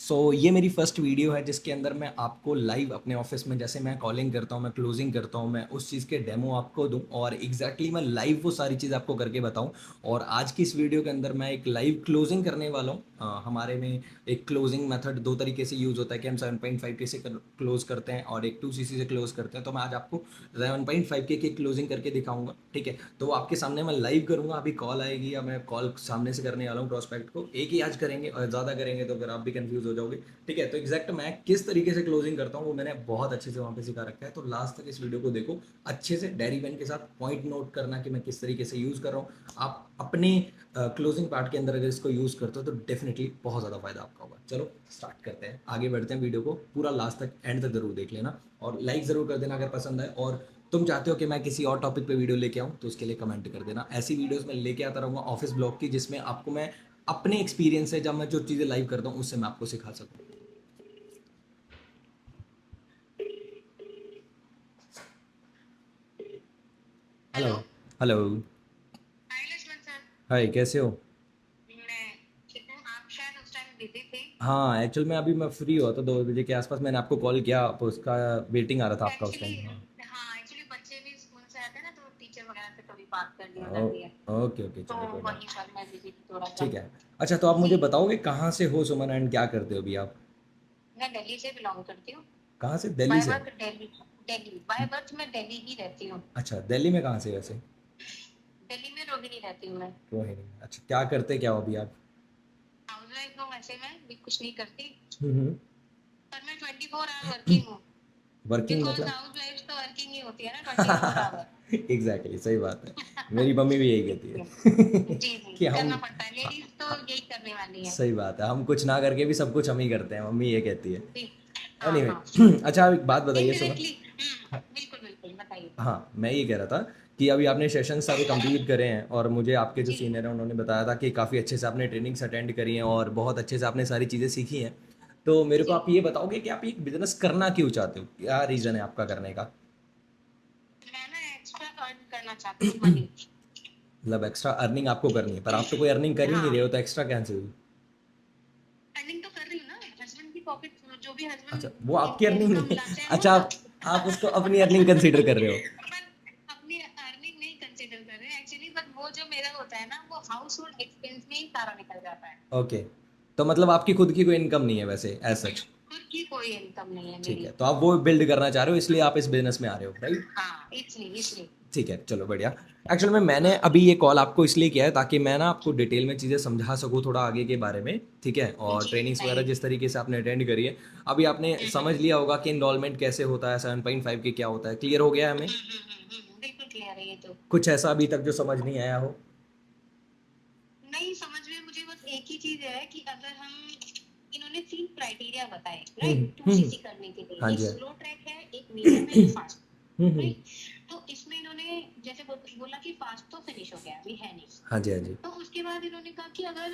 ये मेरी first video है जिसके अंदर मैं आपको लाइव अपने ऑफिस में जैसे मैं कॉलिंग करता हूँ, मैं क्लोजिंग करता हूँ, मैं उस चीज़ के डेमो आपको दूँ और एग्जैक्टली मैं लाइव वो सारी चीज़ आपको करके बताऊँ। और आज की इस वीडियो के अंदर मैं एक लाइव क्लोजिंग करने वाला हूँ। हमारे में एक क्लोजिंग मेथड दो तरीके से यूज़ होता है कि हम 7.5 के से क्लोज करते हैं और एक 2cc से क्लोज करते हैं। तो मैं आज आपको 7.5 के की क्लोजिंग करके दिखाऊंगा, ठीक है। तो वो आपके सामने मैं लाइव करूंगा, अभी कॉल आएगी या मैं कॉल सामने से करने वाला हूँ प्रोस्पेक्ट को। एक ही आज करेंगे और ज़्यादा करेंगे तो फिर आप भी कंफ्यूज हो जाओगे, ठीक है। तो एग्जैक्ट मैं किस तरीके से क्लोजिंग करता हूँ वो मैंने बहुत अच्छे से वहाँ पे सिखा रखा है। तो लास्ट तक इस वीडियो को देखो अच्छे से, डायरी पेन के साथ पॉइंट नोट करना कि मैं किस तरीके से यूज़ कर रहा हूँ। आप अपने क्लोजिंग पार्ट के अंदर अगर इसको यूज़ करते हो तो डेफिनेटली बहुत ज़्यादा फायदा आपका होगा। चलो स्टार्ट करते हैं, आगे बढ़ते हैं। वीडियो को पूरा लास्ट तक, एंड तक जरूर देख लेना और लाइक ज़रूर कर देना अगर पसंद आए। और तुम चाहते हो कि मैं किसी और टॉपिक पे वीडियो लेके आऊँ तो उसके लिए कमेंट कर देना। ऐसी वीडियोस मैं लेके आता रहूँगा ऑफिस ब्लॉग की, जिसमें आपको मैं अपने एक्सपीरियंस से, जब मैं जो चीज़ें लाइव करता हूँ उससे मैं आपको सिखा सकूँ। हेलो। हेलो। हेलो। हाय लक्ष्मण सर। हाय, कैसे हो? मैं ठीक हूँ। आप शायद उस टाइम बिजी थे। हाँ, एक्चुअल में अभी मैं फ्री हुआ था 2 बजे के आसपास, मैंने आपको कॉल किया, आप उसका वेटिंग आ रहा था आपका उस एक्चुअली टाइम। हाँ। हाँ, एक्चुअली बच्चे भी स्कूल से आते हैं ना, तो टीचर वगैरह से कभी बात करनी हो ओ, जाती है। ओके ओके, तो चलो कोई बात। वहीं पर मैं बिजी थी थोड़ा सा। ठीक है। अच्छा, तो आप जी। मुझे बताओगे कहाँ से हो सुमन एंड क्या करते हो अभी आप? मैं दिल्ली से बिलोंग करती हूँ। कहाँ से? दिल्ली बाय से? Work Delhi. Delhi by birth मैं दिल्ली ही रहती हूँ। अच्छा, दिल्ली में कहाँ से वैसे? दिल्ली में रोहिणी रहती हूँ मैं। रोहिणी। अच्छा, क्या करते क्या हो अभी आप? हाउस वाइफ हूँ, वैसे मैं भी कुछ नहीं करती। हम्म। पर मैं 24 आवर वर्किंग हूँ। वर्किंग बिकॉज मतलब? हाउस वाइफ तो वर्किंग ही होती है ना 24 आवर। एग्जैक्टली, सही बात है। मेरी मम्मी भी यही कहती है जी जी, कि हम, करना पड़ता है, लेडीज तो यही करने वाली है। सही बात है, हम कुछ ना करके भी सब कुछ हम ही करते हैं, मम्मी ये कहती है। जी। हाँ एनीवे हाँ। अच्छा, आप एक बात बताइए सुमन। इनडायरेक्टली। बिल्कुल बिल्कुल, बताइए। हाँ, मैं ये कह रहा था कि अभी आपने सेशन सारे कंप्लीट करे हैं और मुझे आपके जो जी सीनियर हैं उन्होंने बताया था कि काफ़ी अच्छे से आपने ट्रेनिंग्स अटेंड करी हैं और बहुत अच्छे से आपने सारी चीज़ें सीखी हैं। तो मेरे को जी। आप ये बताओगे कि आप ये बिजनेस करना क्यों चाहते हो, क्या रीज़न है आपका करने का? मैं ना एक्स्ट्रा अर्न करना चाहती हूँ, मनी। मतलब एक्स्ट्रा अर्निंग आपको करनी है, पर आप तो कोई अर्निंग कर ही नहीं हाँ, रहे हो, तो एक्स्ट्रा कैसे हुई? अर्निंग तो कर रही हूँ ना, हस्बैंड की पॉकेट, जो भी अच्छा, वो आपकी हस्बैंड अर्निंग इनकम नहीं। लाते हैं वो अच्छा, सब। आप उसको अपनी अर्निंग कंसीडर कर रहे हो? पर अपनी अर्निंग नहीं कंसिडर कर रहे हैं एक्चुअली, बट वो जो मेरा होता है ना, वो हाउस होल्ड एक्सपेंस में ही सारा निकल जाता है। ओके, तो मतलब आपकी खुद की कोई इनकम नहीं है वैसे एज सच? खुद की कोई इनकम नहीं है ठीक है, मेरी। तो आप वो बिल्ड करना चाह रहे हो, इसलिए आप इस बिजनेस में आ रहे हो, राइट? हाँ, इसलिए इसलिए। ठीक है, चलो बढ़िया। एक्चुअल में मैंने अभी ये कॉल आपको इसलिए किया है ताकि मैं ना आपको डिटेल में चीज़ें समझा सकूँ थोड़ा आगे के बारे में, ठीक है। और जी ट्रेनिंग्स वगैरह बताइए। जिस तरीके से आपने अटेंड करी है, अभी आपने समझ लिया होगा कि इनरोलमेंट कैसे होता है, 7.5 के क्या होता है, क्लियर हो गया है हमें? बिल्कुल क्लियर है ये तो। कुछ ऐसा अभी तक जो समझ नहीं आया हो? नहीं समझ में, मुझे बस एक ही चीज है कि अगर हम, इन्होंने 3 क्राइटेरिया बताए हम्म। राइट, 2cc करने के लिए। हाँ एक जी, हाँ। स्लो ट्रैक है, एक मीडियम है, एक फास्ट। हम्म। राइट। तो इसमें इन्होंने जैसे बोला कि फास्ट तो फिनिश हो गया, अभी है नहीं। हाँ जी, हाँ जी। तो उसके बाद इन्होंने कहा कि अगर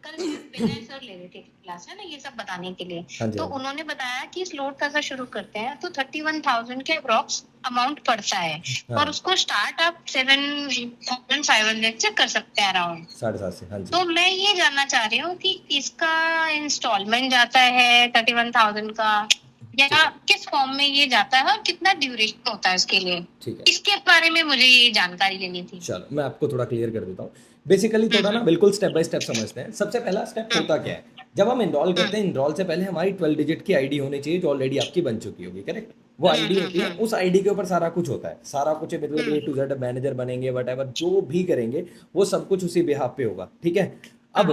कल विनय सर ले रहे थे क्लास है ना, ये सब बताने के लिए। हाँ जी, तो हाँ जी। उन्होंने बताया कि स्लोट का अगर शुरू करते हैं तो 31,000 के अप्रॉक्स अमाउंट पड़ता है। और हाँ, उसको स्टार्ट आप 7,500 से कर सकते हैं अराउंड। 7.5 से, हाँ जी। तो मैं ये जानना चाह रही हूँ कि इसका इंस्टॉलमेंट जाता है 31,000 का, ठीक या है, किस फॉर्म में ये जाता है, और कितना ड्यूरेशन होता है इसके लिए। ठीक है। इसके बारे में मुझे ये जानकारी लेनी थी। चलो मैं आपको थोड़ा क्लियर कर देता हूँ। बेसिकली थोड़ा ना हम्म बिल्कुल स्टेप बाय स्टेप समझते हैं। सबसे पहला स्टेप हम्म होता क्या है? जब हम इनरोल हम्म करते हैं, इनरोल से पहले हमारी 12 डिजिट की आईडी होनी चाहिए जो ऑलरेडी आपकी बन चुकी होगी, करेक्ट? वो आईडी होती है, हम्म उस आईडी के ऊपर सारा कुछ होता है, सारा कुछ मतलब हम्म ए टू जेड, मैनेजर बनेंगे वट जो भी करेंगे वो सब कुछ उसी बिहाफ पे होगा, ठीक है। अब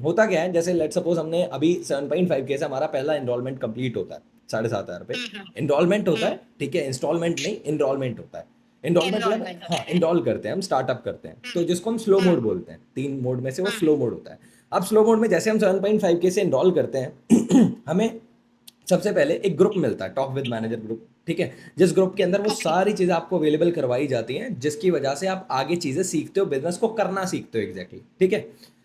होता क्या है, जैसे लेट सपोज हमने अभी 7.5 के से हमारा पहला इनरोलमेंट कंप्लीट होता है 7,500 पे। इनरोलमेंट होता है, ठीक है, इंस्टॉलमेंट नहीं, इनरोलमेंट होता है। इनरोल मतलब, एनरोलमेंट हाँ, होता है। इनरोल करते हैं हम, स्टार्टअप करते हैं, तो जिसको हम स्लो मोड हम्म बोलते हैं। 3 मोड में से वो हम्म स्लो मोड होता है। अब स्लो मोड में जैसे हम 7.5 के से इनरोल करते हैं हमें सबसे पहले एक ग्रुप मिलता है, टॉक विद मैनेजर ग्रुप, ठीक है। जिस ग्रुप के अंदर वो ओके सारी चीज़ें आपको अवेलेबल करवाई जाती हैं, जिसकी वजह से आप आगे चीज़ें सीखते हो, बिजनेस को करना सीखते हो, एग्जैक्टली, ठीक है।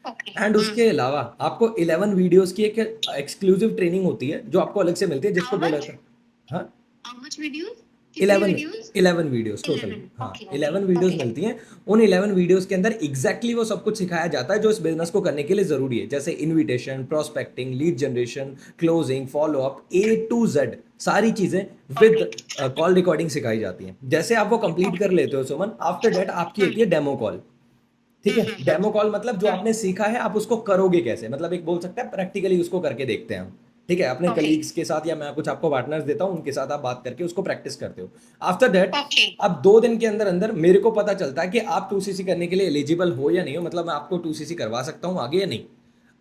ओके। एंड उसके अलावा आपको 11 वीडियोस की एक एक्सक्लूसिव ट्रेनिंग होती है जो आपको अलग से मिलती है, जिसको हाउ बोला मच? जाता है। हाँ, हाउ मच वीडियोस? कितनी 11 वीडियोस? 11 videos total. 11। हाँ, ओके 11 ओके वीडियोस ओके। मिलती हैं। उन 11 वीडियोस के अंदर एग्जैक्टली वो सब कुछ सिखाया जाता है जो इस बिजनेस को करने के लिए जरूरी है, जैसे invitation, prospecting, lead generation, closing, follow up, A to Z सारी चीजें ओके विद कॉल रिकॉर्डिंग सिखाई जाती हैं। जैसे आप वो कंप्लीट कर ओके। लेते हो सुमन, आफ्टर दैट आपकी हम्म होती है डेमो कॉल। ठीक है, डेमो कॉल मतलब जो हम्म। आपने सीखा है आप उसको करोगे कैसे, मतलब एक बोल सकते हैं प्रैक्टिकली उसको करके देखते हैं हम। ठीक है, अपने ओके कलीग्स के साथ या मैं कुछ आपको पार्टनर्स देता हूँ, उनके साथ आप बात करके उसको प्रैक्टिस करते हो। After that okay. अब 2 दिन के अंदर अंदर मेरे को पता चलता है कि आप 2CC करने के लिए एलिजिबल हो या नहीं हो, मतलब मैं आपको 2CC करवा सकता हूँ आगे या नहीं।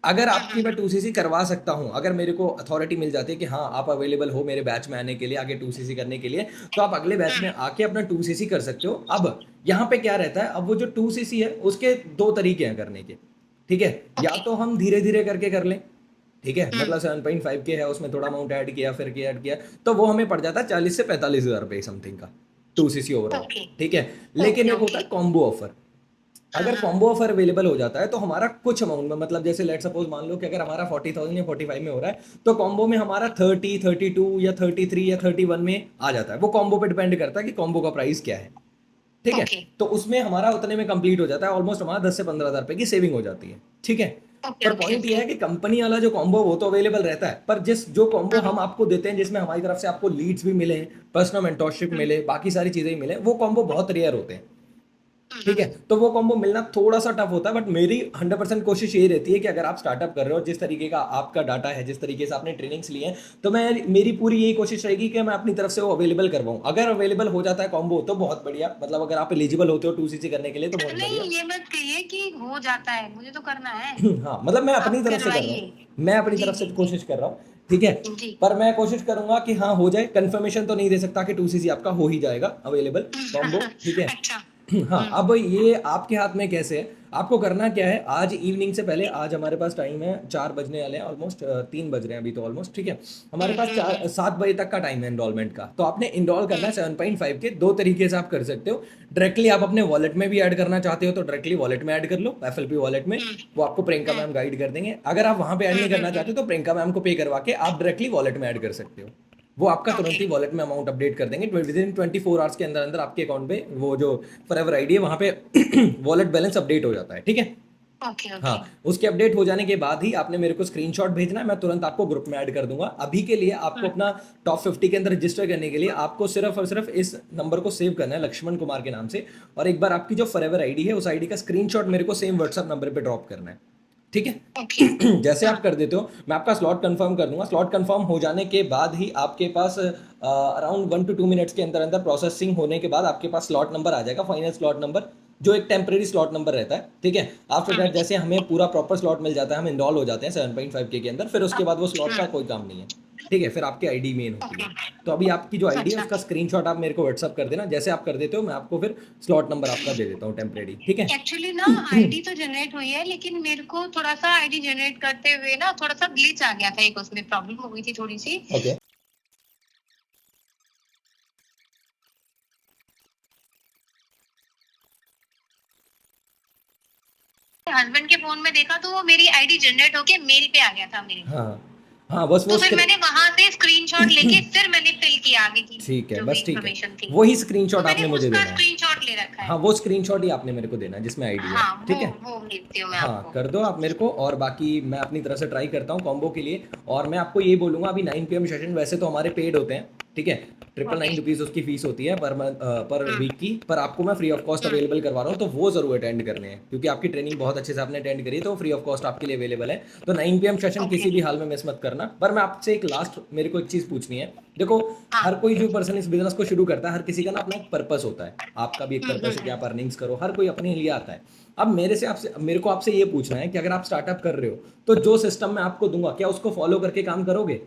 अगर आपकी मैं 2CC करवा सकता हूँ, अगर मेरे को अथॉरिटी मिल जाती है कि हाँ आप अवेलेबल हो मेरे बैच में आने के लिए, आगे 2CC करने के लिए, तो आप अगले बैच में आके अपना 2CC कर सकते हो। अब यहाँ पे क्या रहता है, अब वो जो 2CC है उसके 2 तरीके हैं करने के। ठीक है, या ओके। तो हम धीरे धीरे करके कर लें। ठीक है, मतलब 7.5 के है, उसमें थोड़ा अमाउंट ऐड किया, फिर किया ऐड किया, तो वो हमें पड़ जाता है 40 से 45 हज़ार रुपये समथिंग का 2CC ओवरऑल। ओके ठीक है, लेकिन ओके एक होता ओके। है कॉम्बो ऑफर। हाँ अगर हाँ। कॉम्बो ऑफर अवेलेबल हो जाता है तो हमारा कुछ अमाउंट में, मतलब जैसे लेट सपोज मान लो कि अगर हमारा 40,000 या 45 में हो रहा है, तो कॉम्बो में हमारा 30, 32 या 33 या 31 में आ जाता है। वो कॉम्बो पे डिपेंड करता है कि कॉम्बो का प्राइस क्या है। ठीक है, ओके तो उसमें हमारा उतने में कंप्लीट हो जाता है, ऑलमोस्ट हमारा 10 से 15 हज़ार रुपए की सेविंग हो जाती है। ठीक है, ओके पर ओके पॉइंट ये ओके। है कि कंपनी वाला जो कॉम्बो वो तो अवेलेबल रहता है, पर जिस जो कॉम्बो हम्म हम आपको देते हैं जिसमें हमारी तरफ से आपको लीड्स भी मिले, पर्सनल मेंटोरशिप हम्म मिले, बाकी सारी चीजें ही मिले, वो कॉम्बो बहुत रेयर होते हैं। ठीक है, हम्म। तो वो कॉम्बो मिलना थोड़ा सा टफ होता है, बट मेरी 100% कोशिश यही रहती है कि अगर आप स्टार्टअप कर रहे हो, जिस तरीके का आपका डाटा है, जिस तरीके से आपने ट्रेनिंग्स ली हैं, तो मैं मेरी पूरी यही कोशिश रहेगी कि मैं अपनी तरफ से वो अवेलेबल करवाऊँ। अगर अवेलेबल हो जाता है कॉम्बो तो बहुत बढ़िया, मतलब अगर आप एलिजिबल होते हो 2CC करने के लिए तो बहुत बढ़िया। नहीं, ये मत कहिए कि हो जाता है, मुझे तो करना है। हाँ, मतलब मैं अपनी आप तरफ से कर रहा करवाइए। हूँ, मैं अपनी जी तरफ से जी जी कोशिश कर रहा हूँ। ठीक है, जी। पर मैं कोशिश करूंगा कि हाँ हो जाए, कंफर्मेशन तो नहीं दे सकता कि 2CC आपका हो ही जाएगा अवेलेबल कॉम्बो। ठीक है, अच्छा। हाँ, अब ये आपके हाथ में कैसे है, आपको करना क्या है, आज इवनिंग से पहले, आज हमारे पास टाइम है 4 बजने वाले हैं ऑलमोस्ट, 3 बज रहे हैं अभी तो ऑलमोस्ट। ठीक है, हमारे पास 7 बजे तक का टाइम है इनरोलमेंट का, तो आपने इनरोल करना है 7.5 के। 2 तरीके से आप कर सकते हो, डायरेक्टली आप अपने वॉलेट में भी ऐड करना चाहते हो तो डायरेक्टली वॉलेट में ऐड कर लो, FLP वॉलेट में, वो आपको प्रियंका मैम गाइड कर देंगे। अगर आप वहां पे ऐड नहीं करना चाहते तो प्रियंका मैम को पे करवा के आप डायरेक्टली वॉलेट में ऐड कर सकते हो। वो आपका तुरंत ओके ही वॉलेट में अमाउंट अपडेट कर देंगे, विद इन 24 आवर्स के अंदर अंदर आपके अकाउंट पे वो जो फॉरएवर आईडी है वहां पे वॉलेट बैलेंस अपडेट हो जाता है। ठीक है, ओके हाँ, ओके। उसके अपडेट हो जाने के बाद ही आपने मेरे को स्क्रीनशॉट भेजना है, मैं तुरंत आपको ग्रुप में ऐड कर दूंगा। अभी के लिए आपको अपना टॉप 50 के अंदर रजिस्टर करने के लिए आपको सिर्फ और सिर्फ इस नंबर को सेव करना है, लक्ष्मण कुमार के नाम से, और एक बार आपकी जो फॉरएवर आईडी है उस आईडी का स्क्रीनशॉट मेरे को सेम व्हाट्सएप नंबर पे ड्रॉप करना है। ठीक ओके। है, जैसे आप कर देते हो मैं आपका स्लॉट कंफर्म कर दूंगा। स्लॉट कंफर्म हो जाने के बाद ही आपके पास अराउंड 1 to 2 मिनट्स के अंदर अंदर प्रोसेसिंग होने के बाद आपके पास स्लॉट नंबर आ जाएगा, फाइनल स्लॉट नंबर, जो एक टेम्परेरी स्लॉट नंबर रहता है। ठीक है, आफ्टर दैट जैसे हमें पूरा प्रॉपर स्लॉट मिल जाता है, हम इनरोल हो जाते हैं 7.5 के अंदर, फिर उसके बाद वो स्लॉट का कोई काम नहीं है। ठीक है, फिर आपकी आईडी मेन होती ओके। है। तो अभी आपकी जो आईडी है अच्छा। उसका स्क्रीनशॉट आप मेरे को व्हाट्सअप कर देना, जैसे आप कर देते हो मैं आपको फिर स्लॉट नंबर आपका दे देता हूँ टेम्परेरी। ठीक है, एक्चुअली ना आईडी तो जनरेट हुई है, लेकिन मेरे को थोड़ा सा आईडी जनरेट करते हुए ना थोड़ा सा ग्लिच आ गया था, एक उसमें प्रॉब्लम हो गई थी थोड़ी सी। ओके, हस्बैंड के फोन में देखा तो वो मेरी आईडी जनरेट होके मेल पे आ गया था मेरे। हाँ हाँ, बस तो वो फिर मैंने वहां से स्क्रीनशॉट लेके फिर मैंने फिल किया आगे की ठीक है, जो भी बस ठीक है, इंफॉर्मेशन थी। वही तो स्क्रीनशॉट मैंने आपने मुझे उसका देना है। स्क्रीनशॉट ले रखा हाँ, है। वो स्क्रीनशॉट ही आपने मेरे को देना है जिसमें आईडी है। हाँ ठीक है, वो भेजती हूँ मैं हाँ, आपको। कर दो आप मेरे को, और बाकी मैं अपनी तरफ से ट्राई करता हूँ कॉम्बो के लिए। और मैं आपको ये बोलूँगा, अभी 9 PM सेशन वैसे तो हमारे पेड होते हैं। ठीक है, ओके। 999 रुपीज़ उसकी फीस होती है पर हम्म वीक की, पर आपको मैं free of cost hmm. Available करवा रहा हूँ, तो वो जरूर अटेंड करने हैं, क्योंकि आपकी ट्रेनिंग बहुत अच्छे से आपने अटेंड करी है, तो वो फ्री ऑफ कॉस्ट आपके लिए अवेलेबल है। तो 9 PM सेशन ओके। किसी भी हाल में मिस मत करना। पर मैं आपसे एक लास्ट, मेरे को एक चीज़ पूछनी है। देखो, हाँ। हर कोई जो पर्सन इस बिजनेस को शुरू करता है, हर किसी का ना अपना एक पर्पस होता है, आपका भी एक पर्पस है कि हम्म। आप अर्निंग्स करो, हर कोई अपने लिए आता है। अब मेरे को आपसे ये पूछना है कि अगर आप स्टार्टअप कर रहे हो तो जो सिस्टम मैं आपको दूंगा क्या उसको फॉलो करके काम करोगे?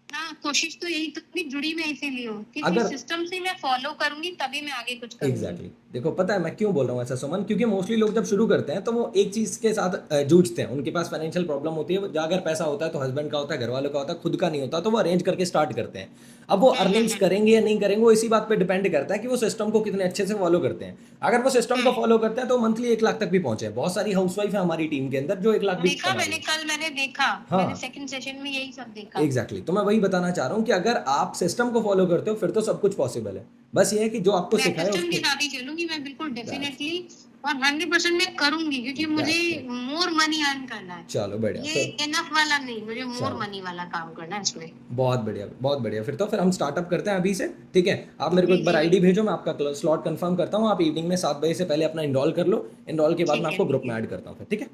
हाँ, कोशिश तो यही, तो भी जुड़ी मैं इसीलिए हूँ, किसी अगर सिस्टम से मैं फॉलो करूंगी तभी मैं आगे कुछ करूंगी। एग्जैक्टली देखो, पता है मैं क्यों बोल रहा हूँ ऐसा सुमन, क्योंकि मोस्टली लोग जब शुरू करते हैं तो वो एक चीज़ के साथ जूझते हैं, उनके पास फाइनेंशियल प्रॉब्लम होती है, अगर पैसा होता है तो हस्बैंड का होता है, घर वालों का होता है, खुद का नहीं होता, तो वो अरेंज करके स्टार्ट करते हैं। अब वो अर्निंग्स करेंगे या नहीं करेंगे वो इसी बात पे डिपेंड करता है कि वो सिस्टम को कितने अच्छे से फॉलो करते हैं। अगर वो सिस्टम को फॉलो करते हैं तो मंथली 1 लाख तक भी पहुंचे हैं। बहुत सारी हाउसवाइफ है हमारी टीम के अंदर जो 1 लाख भी देखा कमा रही मैंने है। कल, मैंने देखा, हाँ, मैंने सेकंड सेशन में यही सब देखा। एग्जैक्टली तो मैं वही बताना बताना चाह रहा हूँ कि अगर आप सिस्टम को फॉलो करते हो फिर तो सब कुछ पॉसिबल है। बस ये है कि जो आपको मैं सिखाया सिस्टम के उसको। साथ ही चलूंगी, मैं बिल्कुल दैट्स डेफिनेटली और 100% मैं करूंगी, क्योंकि मुझे that's great. More money earn करना है। चलो बढ़िया ये फिर। इनफ वाला नहीं, मुझे मोर चलो मनी वाला काम करना है इसमें। बहुत बढ़िया, बहुत बढ़िया। फिर तो फिर हम स्टार्टअप करते हैं अभी से, ठीक है? आप मेरे को जी एक बार जी आईडी बिल्कुल। भेजो, मैं आपका स्लॉट कंफर्म करता हूँ। आप इवनिंग में 7 बजे से पहले अपना इनरोल कर लो। इनरोल के बाद मैं ठीक है आपको ग्रुप ठीक में है। ऐड करता हूँ फिर, ठीक है?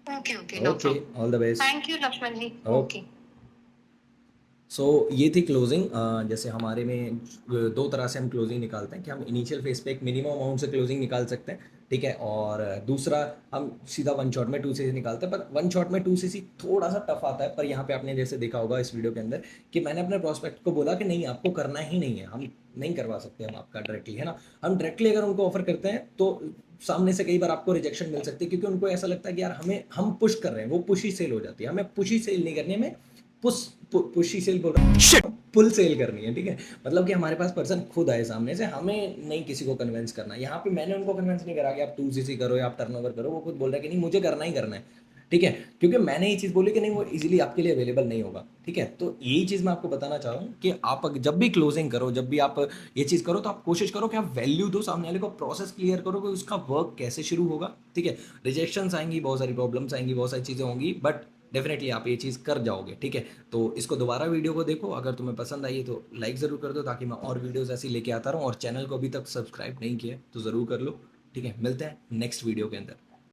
Okay okay, no okay, problem. All the best. Thank you Lakshman ji. Okay. Okay. So ये थी क्लोजिंग। जैसे हमारे में दो तरह से हम क्लोजिंग निकालते हैं कि हम इनिशियल फेज पे एक मिनिमम अमाउंट से क्लोजिंग निकाल सकते हैं, ठीक है? और दूसरा हम सीधा वन शॉट में 2 CC निकालते हैं। पर वन शॉट में 2 CC थोड़ा सा टफ आता है। पर यहाँ पे आपने जैसे देखा होगा इस वीडियो के अंदर कि मैंने अपने प्रोस्पेक्ट को बोला कि नहीं, आपको करना ही नहीं है, हम नहीं करवा सकते हम आपका डायरेक्टली, है ना? हम डायरेक्टली अगर उनको ऑफर करते हैं तो सामने से कई बार आपको रिजेक्शन मिल सकती है, क्योंकि उनको ऐसा लगता है कि यार हमें हम पुश कर रहे हैं, वो पुशी सेल हो जाती है। हमें पुशी सेल नहीं करनी, हमें पुश पुशी सेल बोल रहा हूँ, पुल सेल करनी है, ठीक है? मतलब कि हमारे पास पर्सन खुद आए सामने से, हमें नहीं किसी को कन्विंस करना। यहाँ पे मैंने उनको कन्विंस नहीं करा कि आप 2 CC करो या आप टर्नओवर करो। वो खुद बोल रहा है कि नहीं, मुझे करना ही करना है, ठीक है? क्योंकि मैंने ये चीज़ बोली कि नहीं, वो इजीली आपके लिए अवेलेबल नहीं होगा, ठीक है? तो यही चीज़ मैं आपको बताना चाह रहा हूँ कि आप जब भी क्लोजिंग करो, जब भी आप ये चीज़ करो, तो आप कोशिश करो कि आप वैल्यू दो सामने वाले को, प्रोसेस क्लियर करो कि उसका वर्क कैसे शुरू होगा, ठीक है? रिजेक्शंस आएंगी, बहुत सारी प्रॉब्लम्स आएंगी, बहुत सारी चीज़ें होंगी, बट डेफिनेटली आप ये चीज़ कर जाओगे, ठीक है? तो इसको दोबारा वीडियो को देखो, अगर तुम्हें पसंद आई है तो लाइक ज़रूर कर दो, ताकि मैं और वीडियोस ऐसी लेके आता रहूँ। और चैनल को अभी तक सब्सक्राइब नहीं किया है तो ज़रूर कर लो, ठीक है? मिलते हैं नेक्स्ट वीडियो के अंदर।